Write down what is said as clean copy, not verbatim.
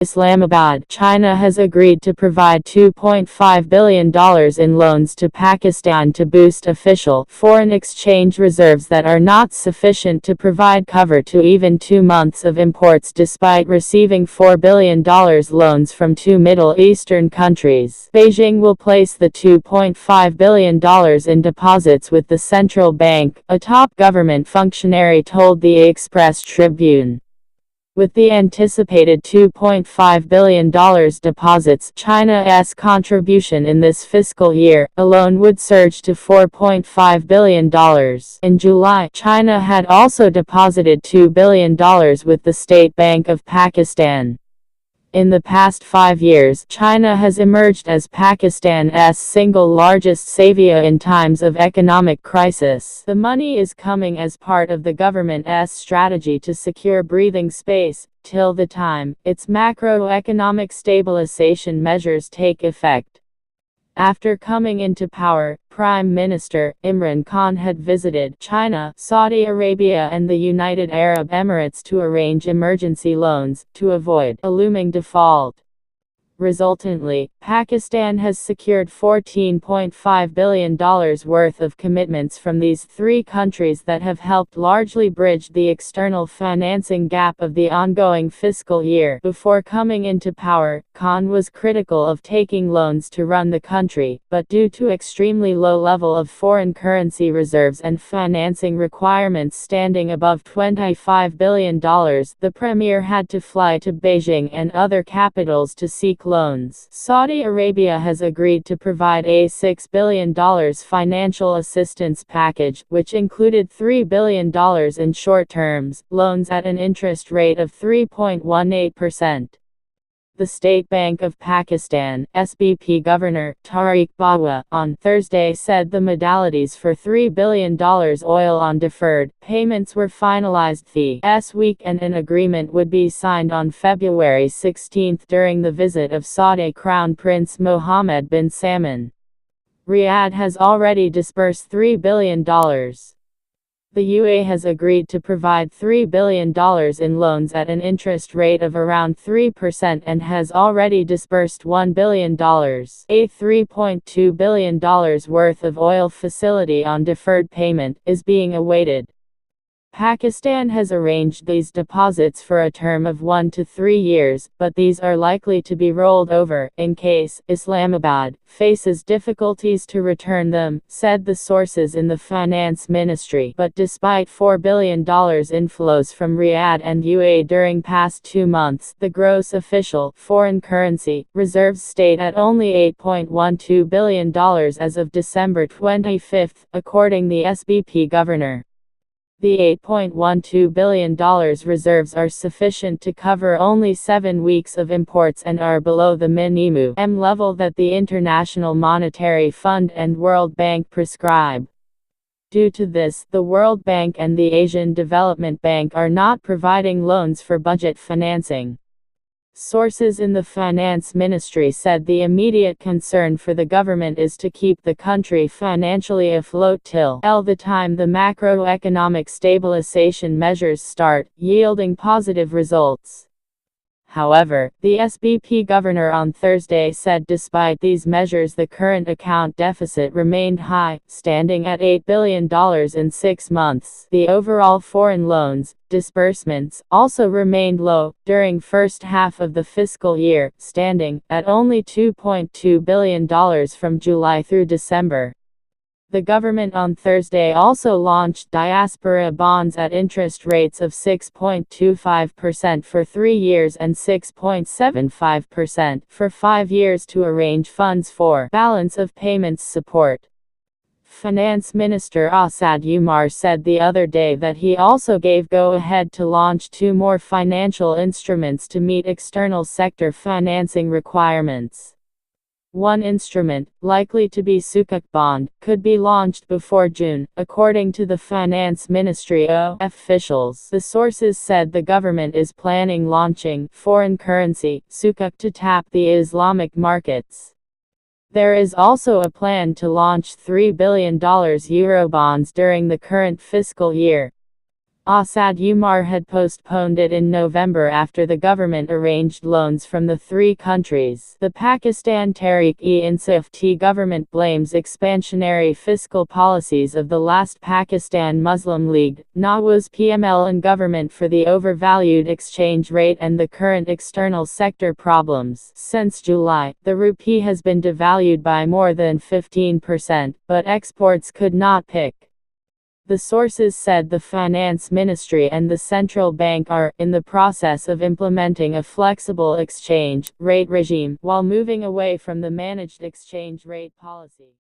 Islamabad, China has agreed to provide $2.5 billion in loans to Pakistan to boost official foreign exchange reserves that are not sufficient to provide cover to even 2 months of imports despite receiving $4 billion loans from 2 Middle Eastern countries. Beijing will place the $2.5 billion in deposits with the central bank, a top government functionary told the Express Tribune. With the anticipated $2.5 billion deposits, China's contribution in this fiscal year alone would surge to $4.5 billion. In July, China had also deposited $2 billion with the State Bank of Pakistan. In the past 5 years, China has emerged as Pakistan's single largest savior in times of economic crisis. The money is coming as part of the government's strategy to secure breathing space, till the time its macroeconomic stabilization measures take effect. After coming into power, Prime Minister Imran Khan had visited China, Saudi Arabia and the United Arab Emirates to arrange emergency loans, to avoid a looming default. Resultantly, Pakistan has secured $14.5 billion worth of commitments from these 3 countries that have helped largely bridge the external financing gap of the ongoing fiscal year. Before coming into power, Khan was critical of taking loans to run the country, but due to extremely low level of foreign currency reserves and financing requirements standing above $25 billion, the premier had to fly to Beijing and other capitals to seek loans. Saudi Arabia has agreed to provide a $6 billion financial assistance package, which included $3 billion in short-term loans at an interest rate of 3.18%. The State Bank of Pakistan, SBP Governor Tariq Bawah, on Thursday said the modalities for $3 billion oil on deferred payments were finalized this week and an agreement would be signed on February 16 during the visit of Saudi Crown Prince Mohammed bin Salman. Riyadh has already disbursed $3 billion. The UAE has agreed to provide $3 billion in loans at an interest rate of around 3% and has already disbursed $1 billion. A $3.2 billion worth of oil facility on deferred payment is being awaited. Pakistan has arranged these deposits for a term of 1 to 3 years, but these are likely to be rolled over, in case Islamabad faces difficulties to return them, said the sources in the finance ministry. But despite $4 billion inflows from Riyadh and UAE during past 2 months, the gross official foreign currency reserves stayed at only $8.12 billion as of December 25, according to the SBP governor. The $8.12 billion reserves are sufficient to cover only 7 weeks of imports and are below the minimum level that the International Monetary Fund and World Bank prescribe. Due to this, the World Bank and the Asian Development Bank are not providing loans for budget financing. Sources in the finance ministry said the immediate concern for the government is to keep the country financially afloat till the time the macroeconomic stabilization measures start yielding positive results. However, the SBP governor on Thursday said despite these measures the current account deficit remained high, standing at $8 billion in 6 months. The overall foreign loans disbursements also remained low during first half of the fiscal year, standing at only $2.2 billion from July through December. The government on Thursday also launched diaspora bonds at interest rates of 6.25% for 3 years and 6.75% for 5 years to arrange funds for balance of payments support. Finance Minister Asad Umar said the other day that he also gave go-ahead to launch 2 more financial instruments to meet external sector financing requirements. One instrument, likely to be Sukuk bond, could be launched before June, according to the Finance Ministry officials. The sources said the government is planning launching foreign currency Sukuk to tap the Islamic markets. There is also a plan to launch $3 billion Eurobonds during the current fiscal year. Asad Umar had postponed it in November after the government arranged loans from the three countries. The Pakistan Tehreek-e-Insaf government blames expansionary fiscal policies of the last Pakistan Muslim League, Nawaz PML and government for the overvalued exchange rate and the current external sector problems. Since July, the rupee has been devalued by more than 15%, but exports could not pick. The sources said the Finance Ministry and the central bank are in the process of implementing a flexible exchange rate regime while moving away from the managed exchange rate policy.